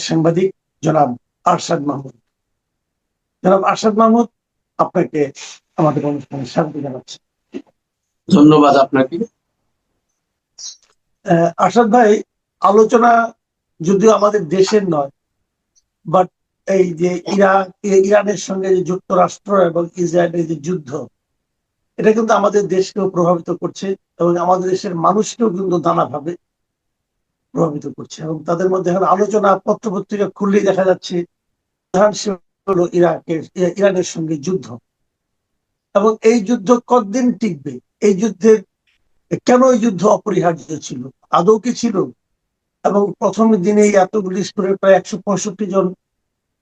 সাংবাদিক জনাব আরশাদ মাহমুদ। জনাব আরশাদ মাহমুদ, আপনাকে আমাদের অনুষ্ঠানে স্বাগত জানাচ্ছি। ধন্যবাদ আপনাকে। আরশাদ ভাই, আলোচনা যদিও আমাদের দেশের নয়, বাট এই যে ইরানের সঙ্গে যে যুক্তরাষ্ট্র এবং ইসরায়েলের যে যুদ্ধ, এটা কিন্তু আমাদের দেশকেও প্রভাবিত করছে এবং আমাদের দেশের মানুষকেও কিন্তু নানাভাবে প্রভাবিত করছে। এবং তাদের মধ্যে এখন আলোচনা পত্রপত্রিকা খুললেই দেখা যাচ্ছে প্রধান হলো ইরানের সঙ্গে যুদ্ধ। এবং এই যুদ্ধ কতদিন টিকবে, এই যুদ্ধের কেন এই যুদ্ধ অপরিহার্য ছিল, আদৌ কি ছিল? এবং প্রথম দিনেই এতগুলি স্কুলের প্রায় 165 জন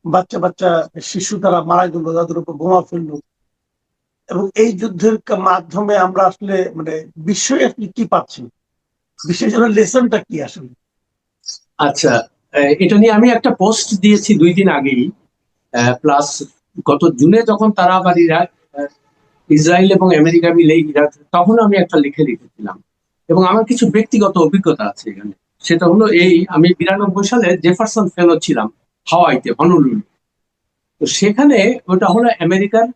বাচ্চা বাচ্চা শিশু তারা মারা গেল, তাদের উপর বোমা ফেললো। এবং এই যুদ্ধের মাধ্যমে আমরা আসলে মানে বিশ্বই আসলে কি পাচ্ছি, বিশ্বের জন্য লেসনটা কি আসলে? আচ্ছা, এটা নিয়ে আমি একটা পোস্ট দিয়েছি 2 দিন আগেই, প্লাস গত জুনে যখন তারা আবার ইসরায়েল এবং আমেরিকা মিলে ইরাক, তখন আমি একটা লিখেছিলাম। এবং আমার কিছু ব্যক্তিগত অভিজ্ঞতা আছে এখানে। সেটা হলো আমি 92 সালে জেফারসন ফেলো ছিলাম হাওয়াইতে, হনুলুলু। তো সেখানে ওটা হলো আমেরিকার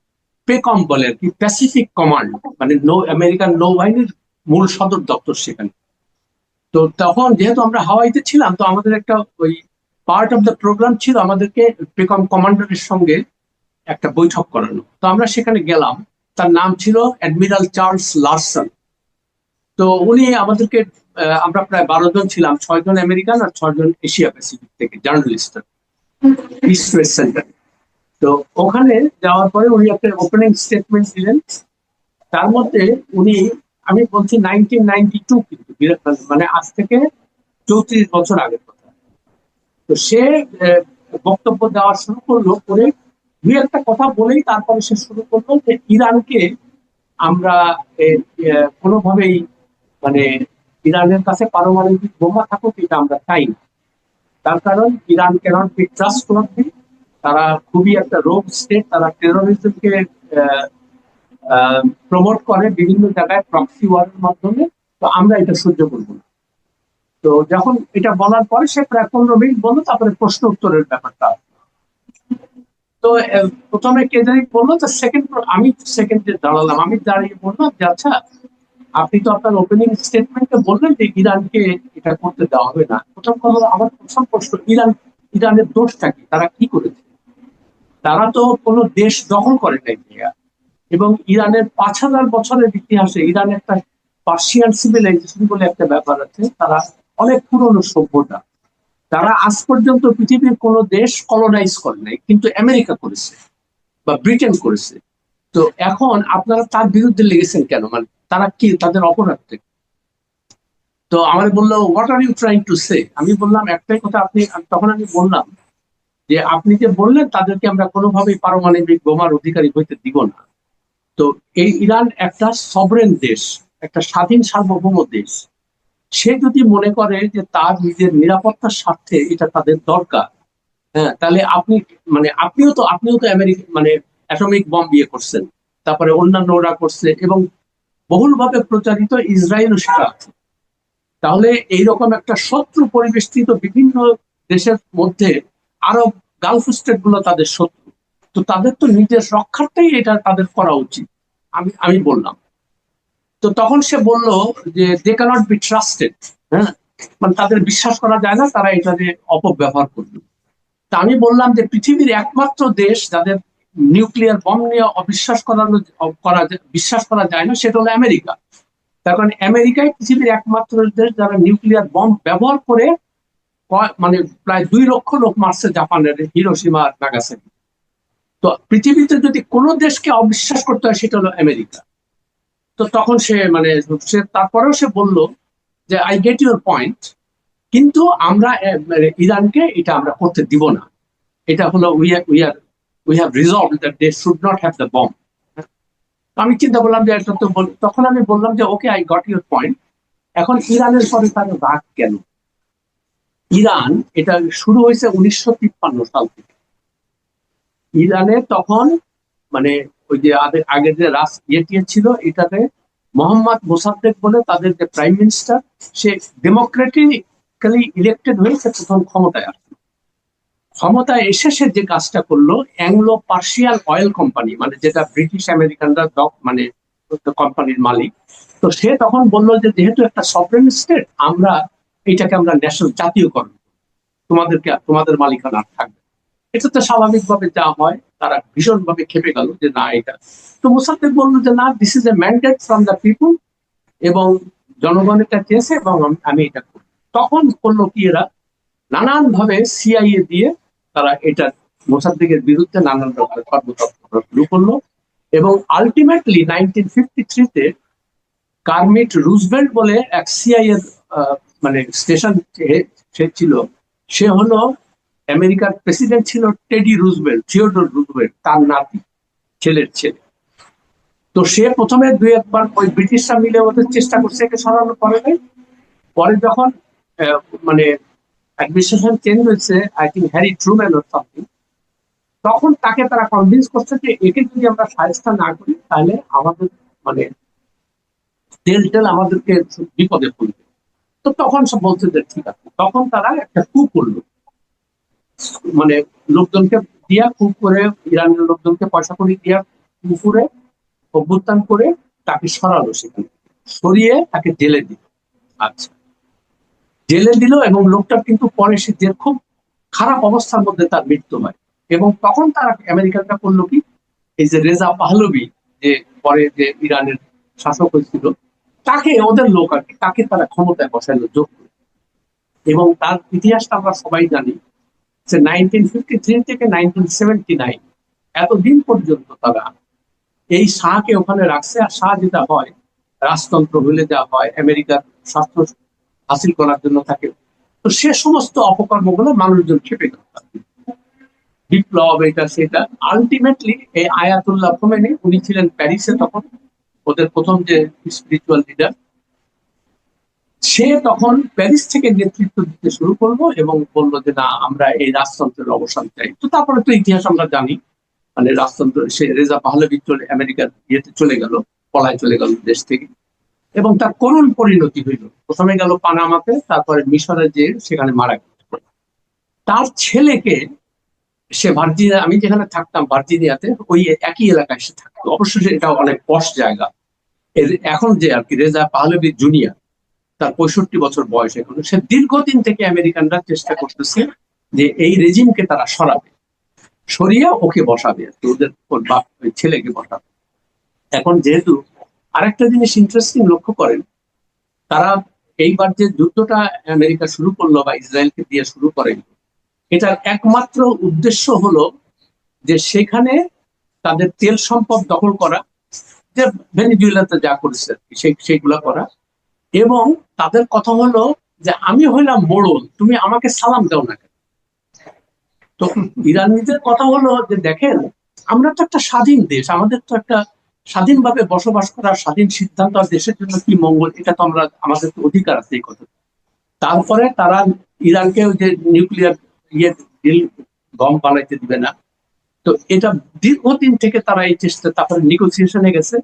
পেকম বলে আর কি, প্যাসিফিক কমান্ড, মানে আমেরিকান নৌবাহিনীর মূল সদর দপ্তর সেখানে। তো তখন যেহেতু আমরা হাওয়াইতে ছিলাম, তো আমাদের একটা ওই পার্ট অফ দ্য প্রোগ্রাম ছিল আমাদেরকে পেকম কমান্ডারের সঙ্গে একটা বৈঠক করানো। তো আমরা সেখানে গেলাম। তার নাম ছিল অ্যাডমিরাল চার্লস লারসন। তো উনি আমাদেরকে, আমরা প্রায় 12 জন ছিলাম, 6 জন আমেরিকান আর 6 জন এশিয়া প্যাসিফিক থেকে জার্নালিস্ট, ইস্ট ওয়েস্ট সেন্টার। তো ওখানে যাওয়ার পরে উনি একটা ওপেনিং স্টেটমেন্ট দিলেন। তার মধ্যে উনি, আমি বলছি 1992, কিন্তু মানে আজ থেকে 34 বছর আগের কথা। তো সে বক্তব্য দেওয়া শুরু করলো, করে দুই একটা কথা বলেই তারপরে সে শুরু করলো যে ইরানকে আমরা কোনোভাবেই, মানে ইরানের কাছে পারমাণবিক বোমা থাকুক এটা আমরা চাই না। তার কারণ ইরান ক্যানট বি ট্রাস্টওয়ার্দি। তারা খুবই একটা রোগ স্টেট, তারা টেরোরিজমকে প্রমোট করে বিভিন্ন জায়গায় প্রক্সি ওয়ারের মাধ্যমে। তো আমরা এটা সহ্য করবো না। তো যখন এটা বলার পরে সে প্রায় 15 মিনিট বললো, তারপরে প্রশ্ন উত্তরের ব্যাপারটা। তো প্রথমে কে জানি বললো, তো আমি সেকেন্ডে দাঁড়ালাম। আমি দাঁড়িয়ে বললাম যে আচ্ছা, আপনি তো আপনার ওপেনিং স্টেটমেন্টে বললেন যে ইরানকে এটা করতে দেওয়া হবে না। প্রথম কথা, আমার প্রথম প্রশ্ন, ইরানের দোষটা কি? তারা কি করেছে? তারা তো কোনো দেশ দখল করে নাই। এবং ইরানের 5000 বছরের ইতিহাসে ইরান একটা পার্সিয়ান সিভিলাইজেশন বলে একটা ব্যাপার আছে। তারা অনেক পুরনো সভ্যতা। তারা আজ পর্যন্ত পৃথিবীর কোনো দেশ কলোনাইজ করে নাই, কিন্তু আমেরিকা করেছে বা ব্রিটেন করেছে। তো এখন আপনারা তার বিরুদ্ধে লেগেছেন কেন? মানে তারা কি, তাদের অপরাধ? তো আমার বললো, what are you trying to say? আমি বললাম একটাই কথা, তখন আমি বললাম যে আপনি যে বললেন তাদেরকে আমরা কোনোভাবেই পারমাণবিক বোমার অধিকারী হইতে দিব না। তো এই ইরান একটা সভরেন দেশ, একটা স্বাধীন সার্বভৌম দেশ। সে যদি মনে করে যে তার নিজের নিরাপত্তার স্বার্থে এটা তাদের দরকার, হ্যাঁ, তাহলে আপনিও তো আমেরিকা, মানে অ্যাটমিক বম্ব বিয়ে করছেন, তারপরে অন্যান্য ওরা করছে, এবং বহুলভাবে প্রচারিত ইসরায়েলও সেটা আছে। তাহলে এইরকম একটা শত্রু পরিবেষ্টিত বিভিন্ন দেশের মধ্যে আরব গালফ স্টেট গুলো তাদের শত্রু। তো তাদের তো নিজের রক্ষার্থেই এটা তাদের করা উচিত, আমি বললাম। তো তখন সে বলল যে দে ক্যানট বি ট্রাস্টেড। হ্যাঁ, মানে তাদের বিশ্বাস করা যায় না, তারা এটাকে অপব্যবহার করবে। তা আমি বললাম যে পৃথিবীর একমাত্র দেশ যাদের নিউক্লিয়ার বম নিয়ে বিশ্বাস করা যায় না, সেটা হলো আমেরিকা। তার কারণ আমেরিকায় পৃথিবীর একমাত্র দেশ যারা নিউক্লিয়ার বম ব্যবহার করে, মানে প্রায় 2 লক্ষ লোক মারছে জাপানের হিরোশিমা আর নাগাসাকি। তো পৃথিবীতে যদি কোনো দেশকে অবিশ্বাস করতে হয় সেটা হলো আমেরিকা। তো তখন সে তারপরেও সে বলল যে আই গেট ইউর পয়েন্ট, কিন্তু আমরা ইরানকে এটা আমরা করতে দিব না। এটা হলো we have resolved that they should not have the bomb. আমি চিন্তা করলাম যে এটা তো, তখন আমি বললাম যে ওকে, আই গট ইউর পয়েন্ট। এখন ইরানের পরে তার রাগ কেন? ইরান, এটা শুরু হয়েছে 1953 সাল থেকে। ইরানে তখন, মানে ওই যে আগে যে ইয়েটিয়ে ছিল, এটাতে মোহাম্মদ মোসাদ্দেক বলে তাদের যে প্রাইম মিনিস্টার, সে ডেমোক্রেটিক্যালি ইলেক্টেড হয়ে সে প্রথম ক্ষমতায় আসে। ক্ষমতায় এসে সে যে কাজটা করলো, অ্যাংলো পার্সিয়ান অয়েল কোম্পানি, মানে যেটা ব্রিটিশ আমেরিকানরা মানে কোম্পানির মালিক, তো সে তখন বললো যে যেহেতু একটা সফরেন স্টেট, আমরা এটাকে আমরা ন্যাশনাল জাতীয়করণ, তোমাদের মালিকানা আর থাকবে। এটা তো স্বাভাবিকভাবে যা হয়, তারা ভীষণভাবে খেপে গেল যে না এটা। তো মোসাদ্দেক বললো যে না, this is a mandate from the people, এবং জনগণ এটা চেয়েছে এবং আমি এটা করি। তখন করলো কি, এরা নানান ভাবে সিআইএ দিয়ে তারা এটা মোসাদ্দেকের বিরুদ্ধে নানান রকমের কর্মতৎপরতা শুরু করলো। এবং আলটিমেটলি 1953-তে কার্মিট রুজভেল্ট বলে এক সিআইএ মানে স্টেশন সে ছিল, সে হলো আমেরিকার প্রেসিডেন্ট ছিল টেডি রুজভেল্ট, থিওডোর রুজভেল্ট, তার নাতি, ছেলের ছেলে। তো সে প্রথমে দুই একবার ওই ব্রিটিশরা মিলে ওদের চেষ্টা করছে একে সরানোর, পরে নাই। পরে যখন মানে অ্যাডমিনিস্ট্রেশন চেঞ্জ হয়েছে, I think Harry Truman or something, তখন তাকে তারা কনভিন্স করছে যে একে যদি আমরা সাহায্য না করি তাহলে আমাদের মানে তেল আমাদেরকে বিপদে ফেলবে। তো তখন সব বলছে যে ঠিক আছে, তখন তারা একটা কু করলো, মানে লোকজনকে দিয়া কু করে, ইরানের লোকজনকে পয়সা করি দিয়া কু করে অভ্যুত্থান করে তাকে সরালো, সেখানে সরিয়ে তাকে জেলে দিল। আচ্ছা, জেলে দিল, এবং লোকটা কিন্তু পরে সে যে খুব খারাপ অবস্থার মধ্যে তার মৃত্যু হয়। এবং তখন তারা আমেরিকানরা করলো কি, এই যে রেজা পাহলভি, যে পরে যে ইরানের শাসক হয়েছিল, তাকে ওদের লোক আর কি, তাকে তারা ক্ষমতায় বসাইলো যোগ করে। এবং তার ইতিহাসটা আমরা সবাই জানি যে 1953 থেকে 1979 এতদিন পর্যন্ত তারা এই শাহকে ওখানে রাখছে। আর শাহ যেটা হয়, রাজতন্ত্র হলে যা হয়, আমেরিকার স্বার্থ হাসিল করার জন্য থাকে। তো সে সমস্ত অপকর্মগুলো মানুষজন খেপে গেল, বিপ্লব এটা সেটা। আলটিমেটলি এই আয়াতুল্লাহ খোমেনি, উনি ছিলেন প্যারিসে তখন, ওদের প্রথম যে স্পিরিচুয়াল লিডার, সে তখন প্যারিস থেকে নেতৃত্ব দিতে শুরু করলো এবং বললো যে না, আমরা এই রাজতন্ত্রের অবসান চাই। তো তারপরে তো ইতিহাস আমরা জানি, মানে রাজতন্ত্র, সে রেজা পাহলভি চলে আমেরিকার ইয়েতে চলে গেল, পলায় চলে গেল দেশ থেকে। এবং তার করুণ পরিণতি হইল, প্রথমে গেল পানামাতে, তারপরে মিশরে যে সেখানে মারা গেল। তার ছেলেকে সে ভার্জিনিয়া, আমি যেখানে থাকতাম ভার্জিনিয়াতে, ওই একই এলাকায় সে থাকতো। অবশ্যই এটা অনেক পশ জায়গা। এখন যে আর কি রেজা পাহলভি জুনিয়র, তার 65 বছর বয়স এখন, সে দীর্ঘদিন থেকে আমেরিকানরা চেষ্টা করতেছে যে এই রেজিমকে তারা সরাবে, সরিয়ে ওকে বসাবে আর কি, ওদের ছেলেকে বসাবে। এখন যেহেতু আরেকটা জিনিস ইন্টারেস্টিং লক্ষ্য করেন, তারা এইবার যে যুদ্ধটা আমেরিকা শুরু করলো বা ইসরায়েলকে দিয়ে শুরু করেন, এটার একমাত্র উদ্দেশ্য হলো যে সেখানে তাদের তেল সম্পদ দখল করা, যে ভেনিজুয়েলাতে যা করেছে সেইগুলা করা। এবং তাদের কথা হলো যে আমি হইলাম মোড়ল, তুমি আমাকে সালাম দাও না কেন। তো ইরানিদের কথা হলো যে দেখেন, আমরা তো একটা স্বাধীন দেশ, আমাদের তো একটা স্বাধীনভাবে বসবাস করার স্বাধীন সিদ্ধান্ত, আর দেশের জন্য কি মঙ্গল, এটা তো আমরা, আমাদের তো অধিকার আছে এই কথা। তারপরে তারা ইরানকে ওই যে নিউক্লিয়ার ইয়ে বম বানাইতে দিবে না। তো এটা দীর্ঘদিন থেকে তারা এই চেষ্টা, তারপরে নেগোসিয়েশনে গেছে।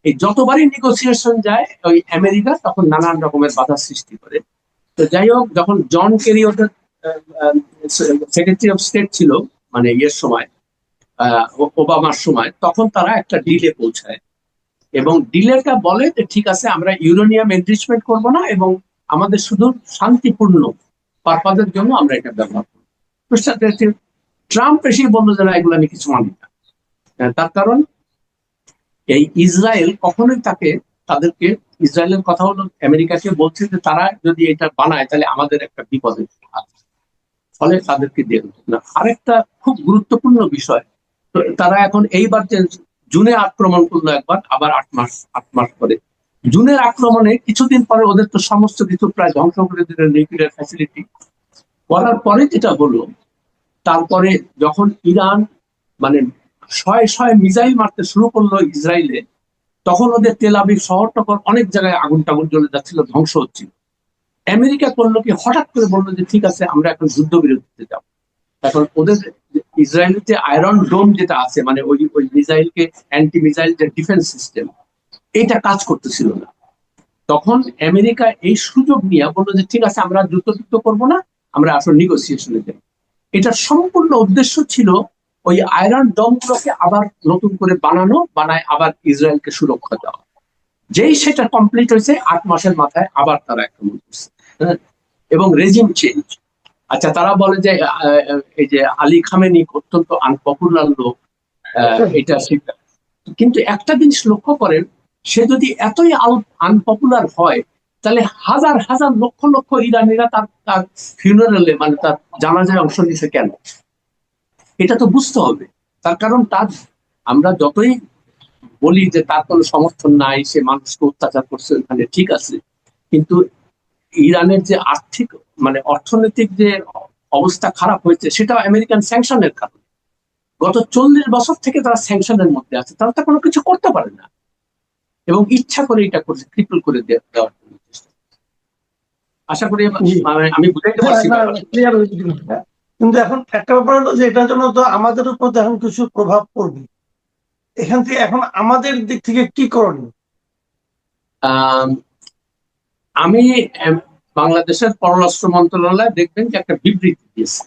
এই যতবারই নেগোসিয়েশন যায়, ওই আমেরিকা তখন নানান রকমের বাধা সৃষ্টি করে। তো যাই হোক, যখন জন কেরি ওদের সেক্রেটারি অফ স্টেট ছিল, মানে ইয়ের সময়, ওবামার সময়, তখন তারা একটা ডিলে পৌঁছায়। এবং ডিলেটা বলে যে ঠিক আছে, আমরা ইউরেনিয়াম এনরিচমেন্ট করবো না, এবং আমাদের শুধু শান্তিপূর্ণ পারপাজের জন্য আমরা এটা ব্যবহার করবো। ট্রাম্প এসে বললো যে না, এগুলো আমি কিছু মানি না। তার কারণ এই ইসরায়েল কখনোই তাদেরকে, ইসরায়েলের কথা হলো আমেরিকাকে বলছে যে তারা যদি এটা বানায় তাহলে আমাদের একটা বিপদের আছে, ফলে তাদেরকে দিয়ে না। আরেকটা খুব গুরুত্বপূর্ণ বিষয়, তো তারা এখন এইবার যে জুনে আক্রমণ করলো একবার, আবার 8 মাস পরে জুনের আক্রমণে কিছুদিন পরে ওদের তো সমস্ত কিছু প্রায় ধ্বংস করে দিল, নিউক্লিয়ার ফ্যাসিলিটি করার পরে যেটা হলো, তারপরে যখন ইরান মানে শয়ে শয়ে মিসাইল মারতে শুরু করলো ইসরায়েলে, তখন ওদের তেল আবিব শহরটা অনেক জায়গায় আগুন টাগুন জ্বলে যাচ্ছিল, ধ্বংস হচ্ছিল। আমেরিকা করলো কি, হঠাৎ করে বললো যে ঠিক আছে, আমরা এখন যুদ্ধবিরতিতে যাব। এখন ওদের ইসরায়েলের যে আয়রন ডোম যেটা আছে, মানে ওই ওই মিসাইলকে, অ্যান্টি মিসাইল যে ডিফেন্স সিস্টেম, এটা কাজ করতেছিল না। তখন আমেরিকা এই সুযোগ নিয়ে বললো যে ঠিক আছে, আমরা যুদ্ধ করবো না, আমরা আসলে নেগোসিয়েশনে যাই। এটার সম্পূর্ণ উদ্দেশ্য ছিল ওই আয়রন ডোম গুলোকে আবার নতুন করে বানায় আবার ইসরায়েলকে সুরক্ষা দেওয়া। যেই সেটা কমপ্লিট হয়েছে 8 মাসের মাথায় আবার তারা আক্রমণ করছে, হ্যাঁ? এবং রেজিম চেঞ্জ। আচ্ছা, তারা বলে যে এই যে আলী খামেনি অত্যন্ত আনপপুলার লোক, এটা সেটা, কিন্তু একটা জিনিস লক্ষ্য করেন, সে যদি এতই আনপপুলার হয়, তাহলে হাজার হাজার লক্ষ লক্ষ ইরানিরা তার তার ফিউনারেলে, মানে তার জানাজায় অংশ নিছে কেন? এটা তো বুঝতে হবে। তার কারণ তার, আমরা যতই বলি যে তার কোনো সমর্থন নাই, সে মানুষকে অত্যাচার করছে ওইখানে, ঠিক আছে, কিন্তু ইরানের যে আর্থিক, মানে অর্থনৈতিক যে অবস্থা খারাপ হয়েছে, সেটা আমেরিকান স্যাংশনের কারণে। গত 40 বছর থেকে তারা স্যাংশনের মধ্যে আছে, তারা তো কোনো কিছু করতে পারে না, এবং ইচ্ছা করে এটা করছে, ক্রিপল করে দেওয়ার জন্য চেষ্টা। আশা করি আমি বুঝাইতে পারছি ব্যাপারটা। ক্লিয়ার হয়েছে। কিন্তু এখন একটা ব্যাপার হলো যে এটার জন্য তো আমাদের উপর তো এখন কিছু প্রভাব পড়বে। এখান থেকে এখন আমাদের দিক থেকে কি করণীয়? আম, আমি বাংলাদেশের পররাষ্ট্র মন্ত্রণালয় দেখবেন যে একটা বিবৃতি দিয়েছে।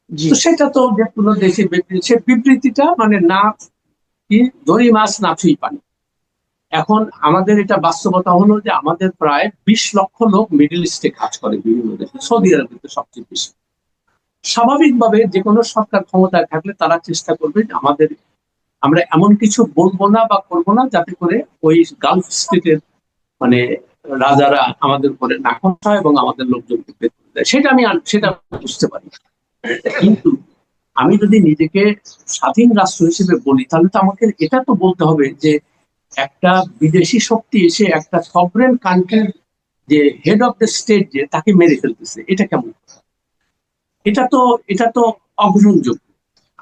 জি, তো সেটা তো যে কোনো দেশের বিবৃতি, সে বিবৃতিটা মানে না কি, দড়ি মাছ না ছুঁই পানি। এখন আমাদের এটা বাস্তবতা হলো যে আমাদের প্রায় 20 লক্ষ লোক মিডল ইস্টে কাজ করে বিভিন্ন দেশে, সৌদি আরবে সবচেয়ে বেশি। স্বাভাবিকভাবে যে কোনো সরকার ক্ষমতায় থাকলে তারা চেষ্টা করবে যে আমরা এমন কিছু বলবো না বা করবো না যাতে করে ওই গালফ স্টেটের, মানে রাজারা আমাদের উপরে নাখোশ হয় এবং আমাদের লোকজনকে বের করে দেয়। সেটা বুঝতে পারি। কিন্তু আমি যদি নিজেকে স্বাধীন রাষ্ট্র হিসেবে বলি, তাহলে তো আমাকে এটা তো বলতে হবে যে একটা বিদেশি শক্তি এসে একটা সভরেন কান্ট্রির যে হেড অফ দ্য স্টেট, যে তাকে মেরে ফেলতেছে, এটা কেমন? এটা তো অগ্রহণযোগ্য।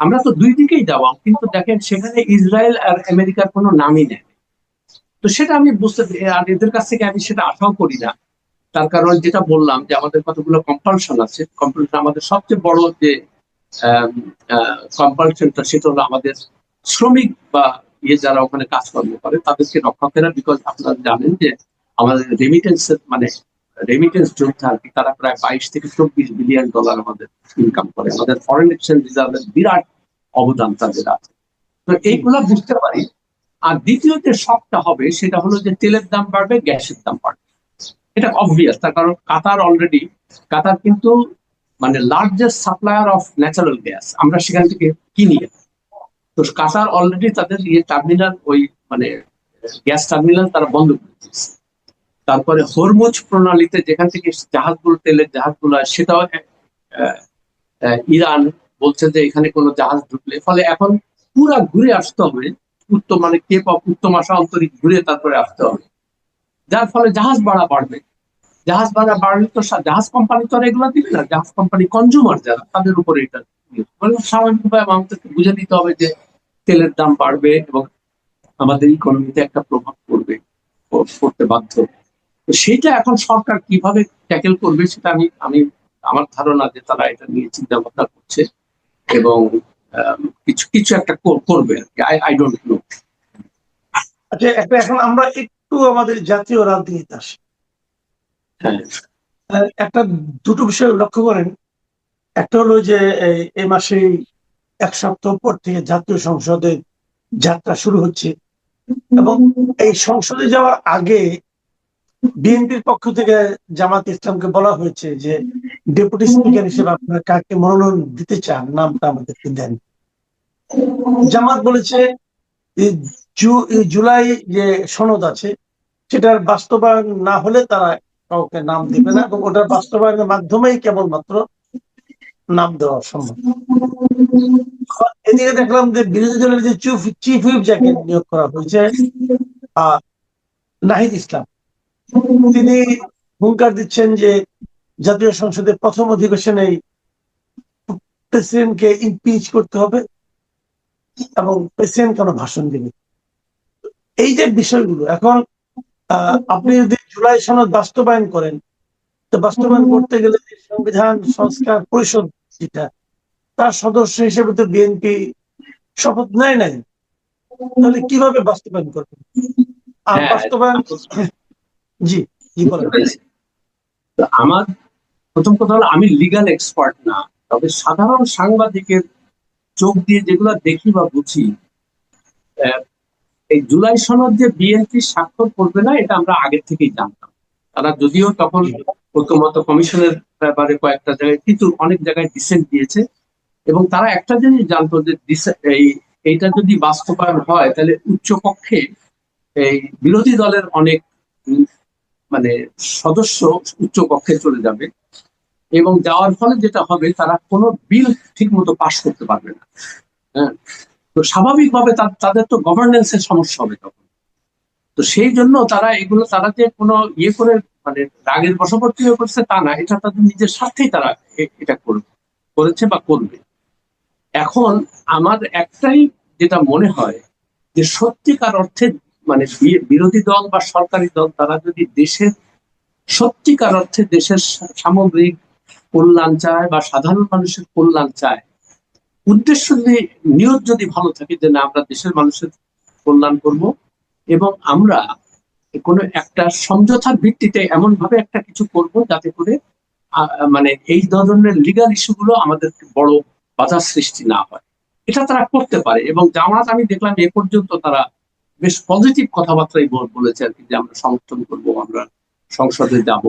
আমরা তো দুই দিকেই দেওয়া, কিন্তু দেখেন সেখানে ইসরায়েল আর আমেরিকার কোনো নামই নেই। তো সেটা আমি বুঝতে, আর এদের কাছ থেকে আমি সেটা আশাও করি না। তার কারণ যেটা বললাম যে আমাদের কতগুলো কম্পালশন আছে। কম্পালশন, আমাদের সবচেয়ে বড় যে কম্পালশনটা, সেটা হলো আমাদের শ্রমিক বা যারা ওখানে কাজকর্ম করে তাদেরকে রক্ষা করা। বিকজ আপনারা জানেন যে আমাদের রেমিটেন্স যোদ্ধা আর কি, তারা প্রায় 22 থেকে 24 বিলিয়ন ডলার আমাদের ইনকাম করে। আমাদের ফরেন এক্সচেঞ্জ রিজার্ভের বিরাট অবদান তাদের আছে। তো এইগুলা বুঝতে পারি। আর দ্বিতীয় যে শকটা হবে সেটা হলো যে তেলের দাম বাড়বে, গ্যাসের দাম বাড়বে। এটা অবভিয়াস। তার কারণ কাতার কিন্তু মানে largest supplier of natural gas, আমরা সেখান থেকে কিনি। তো কাতার অলরেডি তাদের টার্মিনাল, ওই মানে গ্যাস টার্মিনাল তারা বন্ধ করে দিয়েছে। তারপরে হরমুজ প্রণালীতে যেখান থেকে তেলের জাহাজগুলো, সেটাও ইরান বলছে যে এখানে কোনো জাহাজ ঢুকলে, ফলে এখন পুরা ঘুরে আসতে হবে, মানে কেপ অফ উত্তম আশা অন্তরিক ঘুরে তারপরে আসতে হবে। যার ফলে জাহাজ ভাড়া বাড়বে। জাহাজ ভাড়া বাড়লে তো জাহাজ কোম্পানি তো আর এগুলো দিবে না, জাহাজ কোম্পানি কনজিউমার যারা, তাদের উপরে এটা স্বাভাবিকভাবে আমাদেরকে বুঝে দিতে হবে যে তেলের দাম বাড়বে এবং আমাদের ইকোনমিতে একটা প্রভাব পড়তে বাধ্য। তো সেটা এখন সরকার কিভাবে ট্যাকেল করবে সেটা আমি আমার ধারণা যে তারা এটা নিয়ে চিন্তা ভাবনা করছে এবং কিছু কিছু একটা করবে আর কি। I don't know. আচ্ছা, এখন আমরা একটু আমাদের জাতীয় রাজনীতিতে আসি। হ্যাঁ, একটা দুটো বিষয় লক্ষ্য করেন। একটা হলো যে এই মাসে 1 সপ্তাহ পর থেকে জাতীয় সংসদের যাত্রা শুরু হচ্ছে, এবং এই সংসদে যাওয়ার আগে বিএনপির পক্ষ থেকে জামাত ইসলামকে বলা হয়েছে যে ডেপুটি স্পিকার হিসেবে আপনারা কাকে মনোনয়ন দিতে চান, নামটা আমাদেরকে দেন। জামাত বলেছে জুলাই যে সনদ আছে সেটার বাস্তবায়ন না হলে তারা কাউকে নাম দিবে না, এবং ওটার বাস্তবায়নের মাধ্যমেই কেবলমাত্র নাম দেওয়া সম্ভব। এদিকে দেখলাম যে বিরোধী দলের যে চিফ হুইপ যাকে নিয়োগ করা হয়েছে, নাহিদ ইসলাম, তিনি হুঙ্কার দিচ্ছেন যে জাতীয় সংসদের প্রথম অধিবেশনেই প্রেসিডেন্টকে ইমপিচ করতে হবে এবং প্রেসিডেন্ট কেন ভাষণ দিবে। এই যে বিষয়গুলো, এখন আপনি যদি জুলাই সনদ বাস্তবায়ন করেন, তো বাস্তবায়ন করতে গেলে সংবিধান সংস্কার পরিষদ যেটা, তার সদস্য হিসেবে তো বিএনপি শপথ নেয় নাই, তাহলে কিভাবে বাস্তবায়ন করবেন? আর বাস্তবায়ন, জি জি বলেন। আমার প্রথম কথা হলো আমি লিগাল এক্সপার্ট না, তবে সাধারণ সাংবাদিকের চোখ দিয়ে যেগুলো দেখি বা বুঝি, আহ, এই জুলাই সনদ যে বিএনপি স্বাক্ষর করবে না এটা আমরা আগের থেকেই জানতাম। তারা যদিও তখন ঐকমত্য কমিশনের ব্যাপারে কয়েকটা জায়গায় কিন্তু অনেক জায়গায় ডিসেন্ট দিয়েছে, এবং তারা একটা জিনিস জানতো যে এইটা যদি বাস্তবায়ন হয় তাহলে উচ্চ কক্ষে এই বিরোধী দলের অনেক উম, মানে সদস্য উচ্চ কক্ষে চলে যাবে, এবং যাওয়ার ফলে যেটা হবে তারা কোনো বিল ঠিক মতো পাশ করতে পারবে না। হ্যাঁ, তো স্বাভাবিকভাবে তাদের তো গভর্নেন্সের সমস্যা হবে তখন। তো সেই জন্য তারা এগুলো, তারা যে কোনো ইয়ে করে মানে রাগের বশবর্তী হয়ে করছে তা না, এটা তাদের নিজের স্বার্থেই তারা এটা করেছে বা করবে। এখন আমার একটাই যেটা মনে হয় যে সত্যিকার অর্থে মানে বিরোধী দল বা সরকারি দল তারা যদি দেশের সত্যিকার অর্থে দেশের সামগ্রিক কল্যাণ চায় বা সাধারণ মানুষের কল্যাণ চায়, উদ্দেশ্য যদি নিয়ত যদি ভালো থাকে যে না আমরা দেশের মানুষের কল্যাণ করব, এবং আমরা কোনো একটা সমঝোতার ভিত্তিতে এমন ভাবে একটা কিছু করব যাতে করে মানে এই ধরনের লিগাল ইস্যুগুলো আমাদের বড় বাধা সৃষ্টি না হয়, এটা তারা করতে পারে। এবং জামাত আমি দেখলাম এ পর্যন্ত তারা বেশ পজিটিভ কথাবার্তাই বলেছে আর কি, যে আমরা সমর্থন করব, আমরা সংসদে যাব।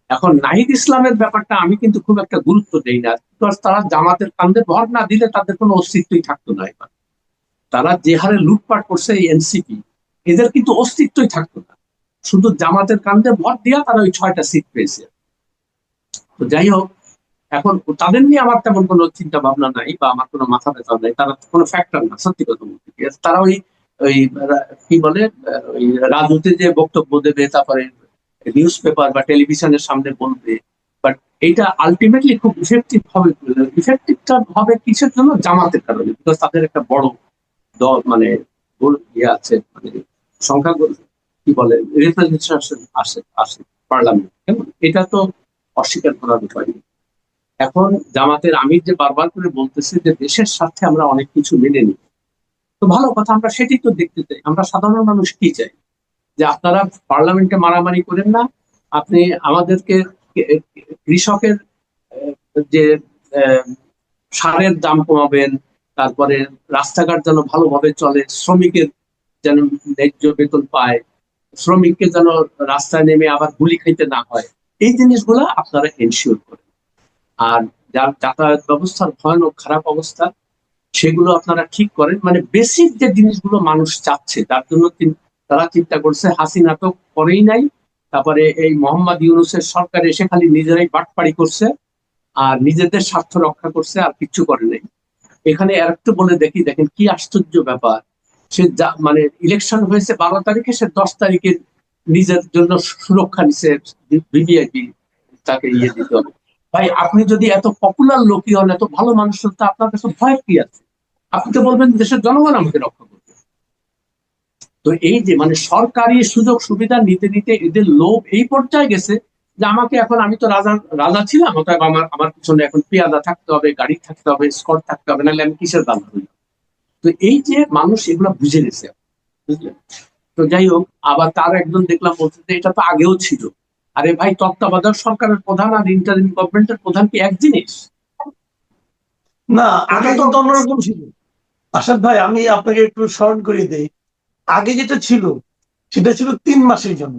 এখন নাহিদ ইসলামের ব্যাপারটা আমি কিন্তু খুব একটা গুরুত্ব দেই না, বিকজ তারা জামাতের কান্দে ভর না দিলে তাদের কোনো অস্তিত্বই থাকতো না। এবার তারা যে হারে লুটপাট করছে এই এনসিপি, এদের কিন্তু অস্তিত্বই থাকতো না। শুধু জামাতের কান্দে ভর দিয়া তারা ওই 6টা সিট পেয়েছে। তো যাই হোক, এখন তাদের নিয়ে আমার তেমন কোনো চিন্তা ভাবনা নাই বা আমার কোনো মাথা ব্যথা নাই, তারা কোনো ফ্যাক্টর না সত্যি কথা বলতে গিয়ে। তারা ওই ওই কি বলে ওই রাজনীতি যে বক্তব্য দেবে, তারপরে নিউজ পেপার বা টেলিভিশনের সামনে বলবে, বাট এইটা আলটিমেটলি খুব ইফেক্টিভ হবে। ইফেক্টিভটা হবে কিসের জন্য? জামাতের কারণে, বিকজ তাদের একটা বড় দল মানে ইয়ে আছে, মানে সংখ্যা কি বলে রিপ্রেজেন্টেশন আসে আসে পার্লামেন্ট, কেমন এটা তো অস্বীকার করার উপায় নেই। এখন জামাতের আমির যে বারবার করে বলতেছে যে দেশের স্বার্থে আমরা অনেক কিছু মেনে নিই, তো ভালো কথা, আমরা সেটাই তো দেখতে চাই। আমরা সাধারণ মানুষ কি চাই? যে আপনারা পার্লামেন্টে মারামারি করেন না, আপনি আমাদেরকে কৃষকের যে আহ, সারের দাম কমাবেন, তারপরে রাস্তাঘাট যেন ভালোভাবে চলে, শ্রমিকের যেন ন্যায্য বেতন পায়, শ্রমিককে যেন রাস্তায় নেমে আবার গুলি খাইতে না হয়, এই জিনিসগুলো আপনারা এনশিওর করেন। আর যার যাতায়াত ব্যবস্থার ভয়ানক খারাপ অবস্থা, সেগুলো আপনারা ঠিক করেন। মানে বেসিক যে জিনিসগুলো মানুষ চাচ্ছে, তার জন্য তারা চিন্তা করছে। হাসিনা তো করেই নাই, তারপরে এই মোহাম্মদ ইউনূসের সরকার এসে খালি নিজেরাই বাটপাড়ি করছে আর নিজেদের স্বার্থ রক্ষা করছে, আর কিচ্ছু করে নাই। এখানে আর একটু বলে দেখি, দেখেন কি আশ্চর্য ব্যাপার। সে মানে ইলেকশন হয়েছে 12 তারিখে, সে 10 তারিখে নিজের জন্য সুরক্ষা নিছে, ভিভিআইপি তাকে ইয়ে দিতে হবে। ভাই আপনি যদি এত পপুলার লোকই হন, এত ভালো মানুষ হন, তা আপনার কাছে ভয় কি আছে? আপনি তো বলবেন দেশের জনগণ আমাকে রক্ষা করবে। তো এই যে মানে সরকারি সুযোগ সুবিধা নিতে নিতে এদের লোভ এই পর্যায়ে গেছে যে আমাকে এখন, আমি তো রাজা রাজা ছিলাম, অতএব আমার আমার পিছনে এখন পেয়াদা থাকতে হবে, গাড়ি থাকতে হবে, স্কট থাকতে হবে, নাহলে আমি কিসের দাম হইলাম। তো এই যে মানুষ এগুলো বুঝে গেছে, বুঝলেন? তো যাই হোক, আবার তার একজন দেখলাম বলতে যে এটা তো আগেও ছিল। আরে ভাই, তত্ত্বাবধায়ক সরকারের প্রধান আর ইন্টারিম গভর্নমেন্টের প্রধান কি এক জিনিস? না, আগে এটা তো কিন্তু অন্যরকম ছিল। আসাদ ভাই, আমি আপনাকে একটু স্মরণ করিয়ে দেই। আগে যেটা ছিল সেটা ছিল 3 মাসের জন্য,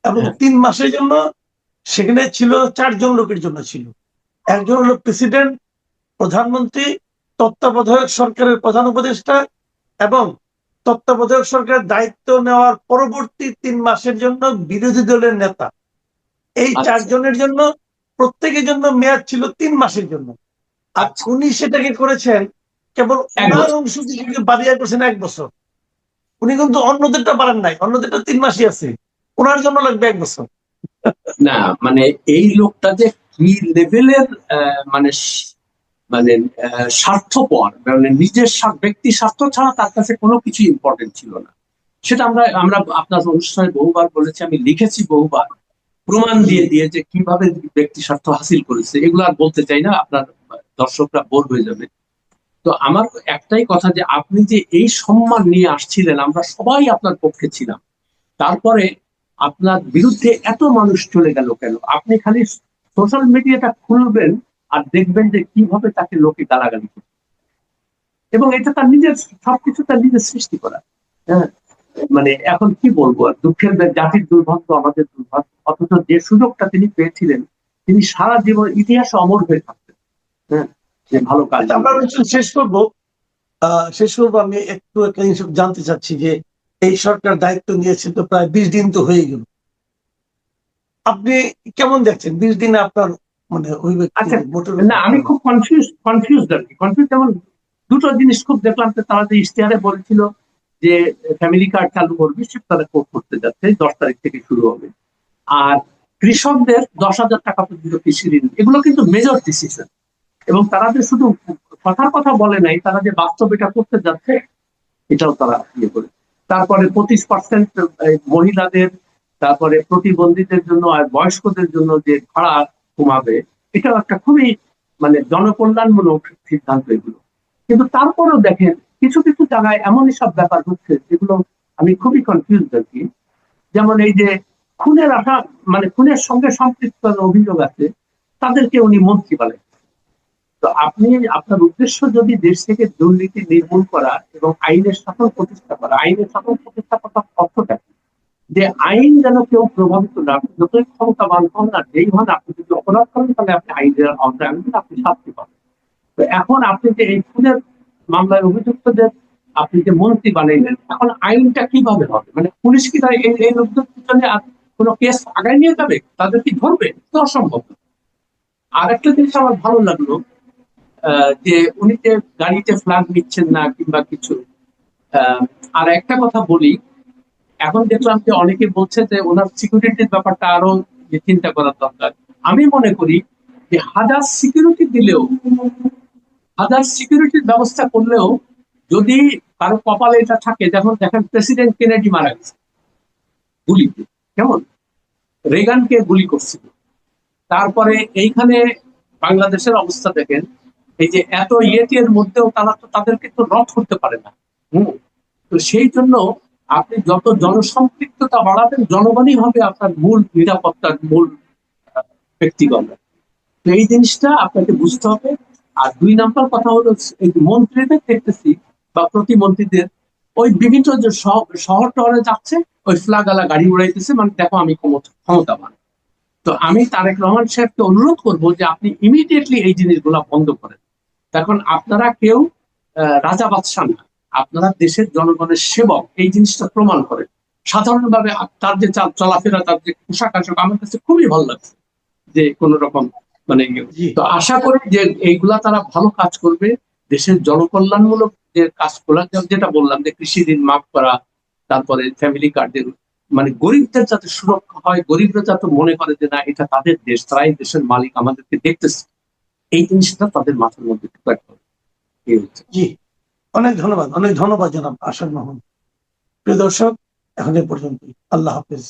এবং হ্যাঁ, 3 মাসের জন্য সেখানে ছিল 4 জন লোকের জন্য ছিল। একজন হলো প্রেসিডেন্ট, প্রধানমন্ত্রী, তত্ত্বাবধায়ক সরকারের প্রধান উপদেষ্টা, এবং তত্ত্বাবধায়ক সরকারের দায়িত্ব নেওয়ার পরবর্তী 3 মাসের জন্য বিরোধী দলের নেতা। এই আচ্ছা 4 জনের জন্য প্রত্যেকের জন্য মেয়াদ ছিল 3 মাসের জন্য। আর আচ্ছা, উনি সেটাকে করেছেন কেবল এক ওনার বছর অংশটিকে বাড়িয়ে করছেন 1 বছর। উনি কিন্তু অন্যদেরটা পারেন নাই, অন্যদেরটা 3 মাসই আছে, ওনার জন্য লাগবে 1 বছর। না, মানে এই লোকটা যে কি লেভেলের মানে মানে স্বার্থপর, মানে নিজের ব্যক্তি স্বার্থ ছাড়া তার কাছে কোনো কিছু ইম্পর্টেন্ট ছিল না। সেটা আমরা আমরা আপনার অনুষ্ঠানে বহুবার বলেছি, আমি লিখেছি বহুবার, প্রমাণ দিয়ে দিয়ে যে কিভাবে ব্যক্তি স্বার্থ হাসিল করেছে। এগুলো আর বলতে চাই না, আপনার দর্শকরা বোর হয়ে যাবে। তো আমার একটাই কথা, যে আপনি যে এই সম্মান নিয়ে আসছিলেন, আমরা সবাই আপনার পক্ষে ছিলাম, তারপরে আপনার বিরুদ্ধে এত মানুষ চলে গেল কেন? আপনি খালি সোশ্যাল মিডিয়াটা খুলবেন আর দেখবেন যে কিভাবে তাকে লোকে গালাগালি করে, এবং এটা তার নিজের, সবকিছু তার নিজের সৃষ্টি করা। হ্যাঁ, মানে এখন কি বলবো, আর দুঃখের জাতির দুর্ভাগ্য, আমাদের দুর্ভাগ্য, অথচ যে সুযোগটা তিনি পেয়েছিলেন, তিনি সারা জীবন ইতিহাসে অমর হয়ে থাকতেন। হ্যাঁ, যে ভালো কাজ। আমরা শেষ করবো, আমি একটু একটা জিনিস জানতে চাচ্ছি যে এই সরকার দায়িত্ব নিয়েছে তো প্রায় 20 দিন তো হয়ে গেল, আপনি কেমন দেখছেন 20 দিনে আপনার মানে ওই আচ্ছা, না আমি খুব কনফিউজ আর কি। কনফিউজ যেমন দুটো জিনিস খুব দেখলাম, যে তারা যে ইশতেহারে বলেছিল যে ফ্যামিলি কার্ড চালু করবে, সেটা তারা করতে যাচ্ছে, 10 তারিখ থেকে শুরু হবে। আর কৃষকদের 10,000 টাকা পর্যন্ত কৃষি ঋণ, এগুলো কিন্তু মেজর ডিসিশন, এবং তারা যে শুধু কথার কথা বলে নাই, তারা যে বাস্তব এটা করতে যাচ্ছে, এটাও তারা ইয়ে করে। তারপরে 25% মহিলাদের, তারপরে প্রতিবন্ধীদের জন্য আর বয়স্কদের জন্য যে ভাড়া কমাবে, এটাও একটা খুবই মানে জনকল্যাণমূলক সিদ্ধান্ত এগুলো। কিন্তু তারপরেও দেখেন কিছু কিছু জায়গায় এমনই সব ব্যাপার হচ্ছে যেগুলো আমি খুবই কনফিউজ আর কি। যেমন এই যে খুনের আশা, মানে খুনের সঙ্গে সম্পৃক্ত অভিযোগ আছে, তাদেরকে উনি মন্ত্রী বলেন। তো আপনি, আপনার উদ্দেশ্য যদি দেশ থেকে দুর্নীতি নির্মূল করা এবং আইনের শাসন প্রতিষ্ঠা করা, আইনের শাসন প্রতিষ্ঠা করার অর্থটা কি? যে আইন যেন কেউ প্রভাবিত না, যতই ক্ষমতাবান হন না, যেই হন, আপনি যদি অপরাধ করেন তাহলে আপনি আইনের আওতায় আনবেন, আপনি শাস্তি পাবেন। তো এখন আপনি যে এই খুনের মামলায় অভিযুক্তদের আপনি যে মন্ত্রী বানাইলেন, এখন আইনটা কিভাবে হবে? মানে পুলিশ কি তাই এই লোকদের পিছনে কোনো কেস আগায় নিয়ে যাবে? তাদের কি ধরবে? তো অসম্ভব। আর একটা জিনিস আমার ভালো লাগলো, যে উনি যে গাড়িতে ফ্ল্যাগ নিচ্ছেন না কিংবা কিছু। আর একটা কথা বলি, এখন দেখলাম যে অনেকে বলছে যে ওনার সিকিউরিটির ব্যাপারটা আরো যে চিন্তা করার দরকার। আমি মনে করি যে হাজার সিকিউরিটির ব্যবস্থা করলেও যদি কারো কপালে এটা থাকে, যেমন দেখেন প্রেসিডেন্ট কেনেডি মারা গেছে গুলিতে, কেমন রেগানকে গুলি করছিল। তারপরে এইখানে বাংলাদেশের অবস্থা দেখেন, এই যে এত ইয়েটির মধ্যেও তারা তো তাদেরকে তো রদ করতে পারে না। হম, তো সেই জন্য আপনি যত জনসম্পৃক্ততা বাড়াবেন, জনগণই হবে আপনার মূল নিরাপত্তার মূল ব্যক্তিগত। তো এই জিনিসটা আপনাকে বুঝতে হবে। আর 2 নম্বর কথা হলো, এই যে মন্ত্রীদের দেখতেছি বা প্রতিমন্ত্রীদের, ওই বিভিন্ন যে শহর টহরে যাচ্ছে, ওই ফ্ল্যাগালা গাড়ি উড়াইতেছে, মানে দেখো আমি ক্ষমতাবান। তো আমি তারেক রহমান সাহেবকে অনুরোধ করবো যে আপনি ইমিডিয়েটলি এই জিনিসগুলো বন্ধ করেন। এখন আপনারা কেউ রাজা বাদশাহ না, আপনারা দেশের জনগণের সেবক, এই জিনিসটা প্রমাণ করেন। সাধারণভাবে তার যে চলাফেরা, তার যে পোশাক আশাক, আমার কাছে খুবই ভালো লাগছে, যে কোন রকম মানে তো আশা করি যে এইগুলা তারা ভালো কাজ করবে। দেশের জনকল্যাণমূলক যে কাজগুলা, যেটা বললাম যে কৃষি ঋণ মাফ করা, তারপরে ফ্যামিলি কার্ডের, মানে গরিবদের যাতে সুরক্ষা হয়, গরিবরা যাতে মনে করে যে না, এটা তাদের দেশ, তারাই দেশের মালিক, আমাদেরকে দেখতেছে, এই জিনিসটা তাদের মাথার মধ্যে ঢুকাতে হবে। জি, অনেক ধন্যবাদ জনাব আশার মাহমুদ। প্রিয় দর্শক, এখন এ পর্যন্তই। আল্লাহ হাফেজ।